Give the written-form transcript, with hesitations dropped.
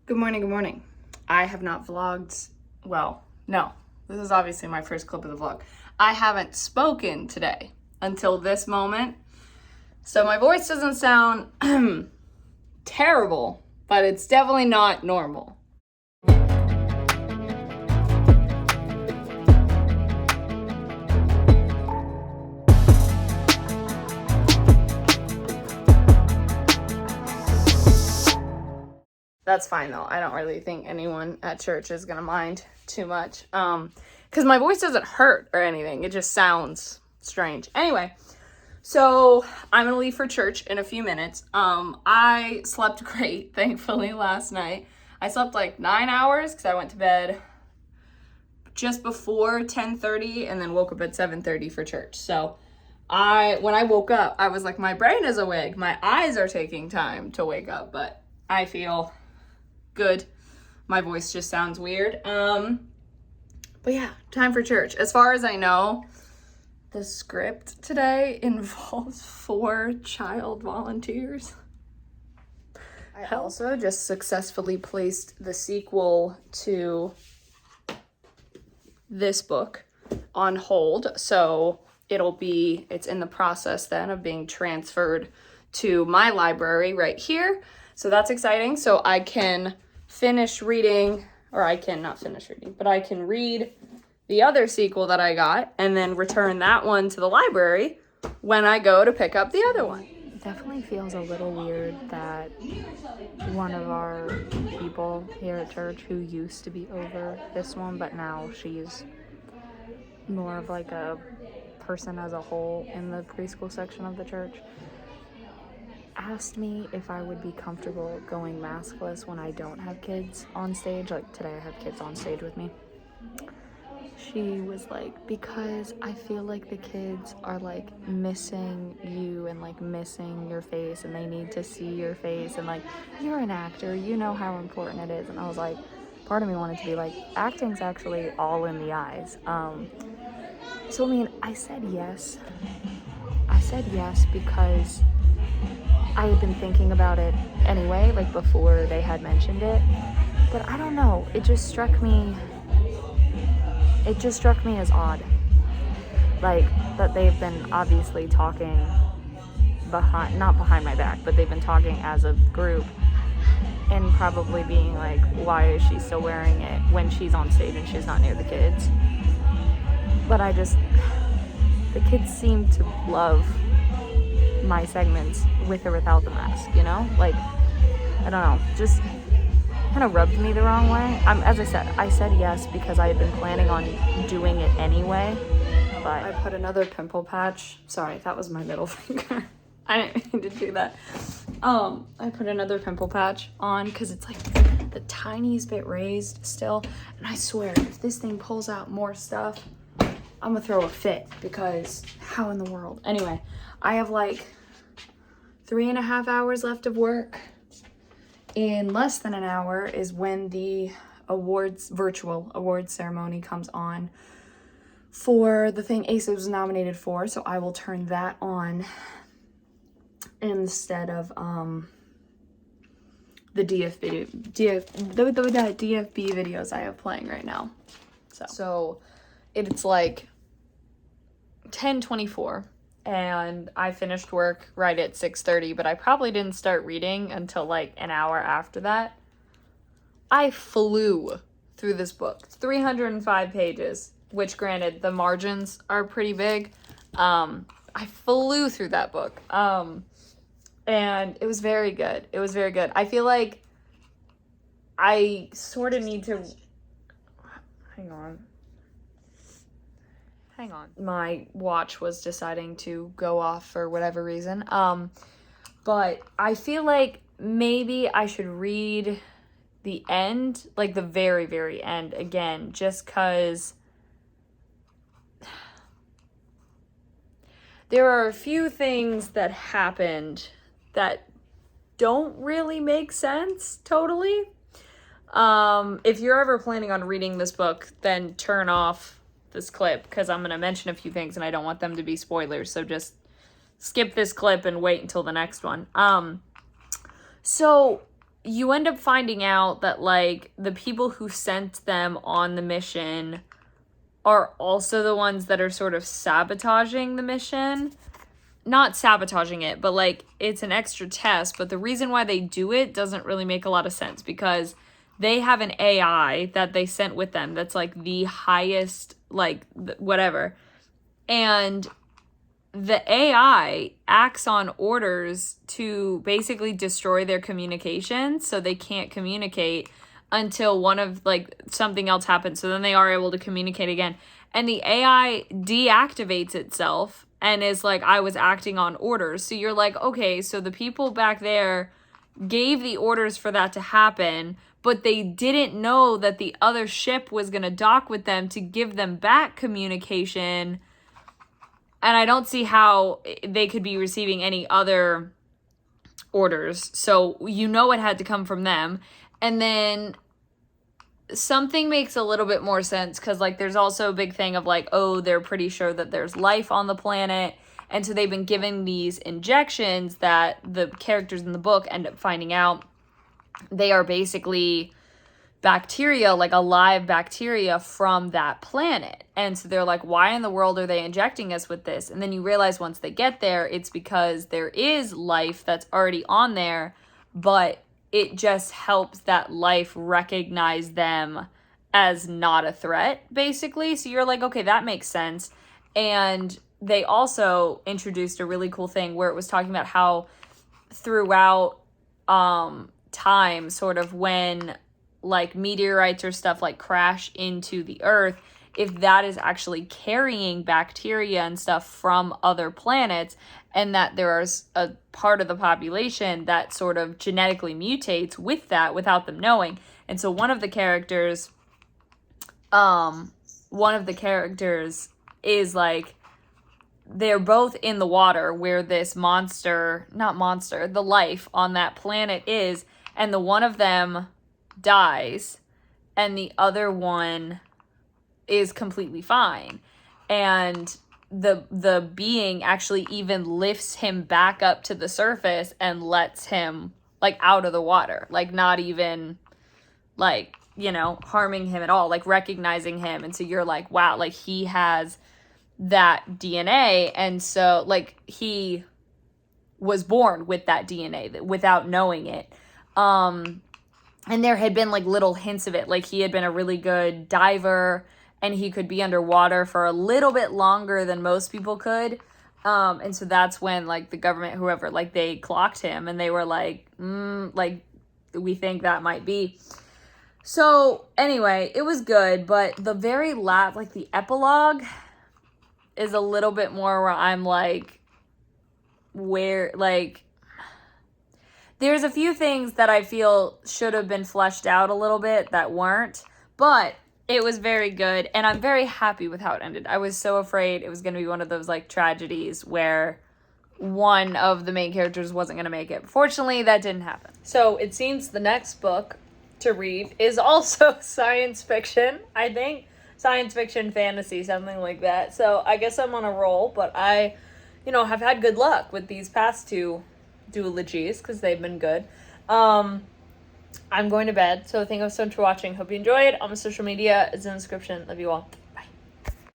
Good morning, good morning. I have not vlogged, well, no, this is obviously my first clip of the vlog. I haven't spoken today until this moment. So my voice doesn't sound terrible, but it's definitely not normal. That's fine though. I don't really think anyone at church is gonna mind too much. Because my voice doesn't hurt or anything. It just sounds strange. Anyway, so I'm gonna leave for church in a few minutes. I slept great, thankfully, last night. I slept like 9 hours because I went to bed just before 10:30 and then woke up at 7:30 for church. So when I woke up, I was like, my brain is awake. My eyes are taking time to wake up, but I feel good. My voice just sounds weird. But yeah, time for church. As far as I know, the script today involves 4 child volunteers. I also just successfully placed the sequel to this book on hold. So it's in the process then of being transferred to my library right here. So that's exciting. So I can finish reading, or I cannot finish reading, but I can read the other sequel that I got and then return that one to the library when I go to pick up the other one. It definitely feels a little weird that one of our people here at church who used to be over this one, but now she's more of like a person as a whole in the preschool section of the church, asked me if I would be comfortable going maskless when I don't have kids on stage. Like today I have kids on stage with me. She was like, because I feel like the kids are like missing you and like missing your face and they need to see your face and like you're an actor, you know how important it is. And I was like, part of me wanted to be like, acting's actually all in the eyes. So I mean, I said yes because I had been thinking about it anyway, like before they had mentioned it, but I don't know, it just struck me as odd, like that they've been obviously talking not behind my back, but they've been talking as a group and probably being like, why is she still wearing it when she's on stage and she's not near the kids? But the kids seem to love my segments with or without the mask, you know? Like, I don't know, just kind of rubbed me the wrong way. As I said yes because I had been planning on doing it anyway, but I put another pimple patch. Sorry, that was my middle finger. I didn't mean to do that. I put another pimple patch on because it's like the tiniest bit raised still. And I swear, if this thing pulls out more stuff, I'm gonna throw a fit because how in the world? Anyway, I have like 3.5 hours left of work. In less than an hour is when the virtual awards ceremony comes on for the thing Ace was nominated for. So I will turn that on instead of the DFB videos I have playing right now. So it's like 10:24 and I finished work right at 6:30, but I probably didn't start reading until like an hour after that. I flew through this book. It's 305 pages, which granted the margins are pretty big. I flew through that book. And it was very good. It was very good. I feel like I sort of need to hang on. My watch was deciding to go off for whatever reason. But I feel like maybe I should read the end, like the very, very end again, just because there are a few things that happened that don't really make sense totally. If you're ever planning on reading this book, then turn off this clip because I'm going to mention a few things and I don't want them to be spoilers. So just skip this clip and wait until the next one. So you end up finding out that, like, the people who sent them on the mission are also the ones that are sort of sabotaging the mission. Not sabotaging it, but, like, it's an extra test. But the reason why they do it doesn't really make a lot of sense, because they have an AI that they sent with them that's, like, the highest, like, whatever. And the AI acts on orders to basically destroy their communication, so they can't communicate until one of, like, something else happens. So then they are able to communicate again. And the AI deactivates itself and is like, I was acting on orders. So you're like, okay, so the people back there gave the orders for that to happen, but they didn't know that the other ship was going to dock with them to give them back communication. And I don't see how they could be receiving any other orders. So you know it had to come from them. And then something makes a little bit more sense, because, like, there's also a big thing of, like, oh, they're pretty sure that there's life on the planet. And so they've been given these injections that the characters in the book end up finding out they are basically bacteria, like alive bacteria from that planet. And so they're like, why in the world are they injecting us with this? And then you realize once they get there, it's because there is life that's already on there, but it just helps that life recognize them as not a threat, basically. So you're like, okay, that makes sense. And they also introduced a really cool thing where it was talking about how throughout time, sort of when, like, meteorites or stuff, like, crash into the earth, if that is actually carrying bacteria and stuff from other planets, and that there is a part of the population that sort of genetically mutates with that without them knowing. And so one of the characters is, like, they're both in the water where this the life on that planet is, and the one of them dies and the other one is completely fine. And the being actually even lifts him back up to the surface and lets him, like, out of the water, like, not even, like, you know, harming him at all, like, recognizing him. And so you're like, wow, like, he has that DNA. And so, like, he was born with that DNA without knowing it. And there had been, like, little hints of it. Like, he had been a really good diver, and he could be underwater for a little bit longer than most people could. And so that's when, like, the government, whoever, like, they clocked him, and they were like, like, we think that might be. So anyway, it was good, but the very last, like, the epilogue is a little bit more where I'm like, where, like, there's a few things that I feel should have been fleshed out a little bit that weren't, but it was very good, and I'm very happy with how it ended. I was so afraid it was going to be one of those, like, tragedies where one of the main characters wasn't going to make it. Fortunately, that didn't happen. So it seems the next book to read is also science fiction, I think. Science fiction, fantasy, something like that. So I guess I'm on a roll, but I, have had good luck with these past two duologies because they've been good. I'm going to bed, so thank you so much for watching. Hope you enjoyed. All my social media is in the description. Love you all.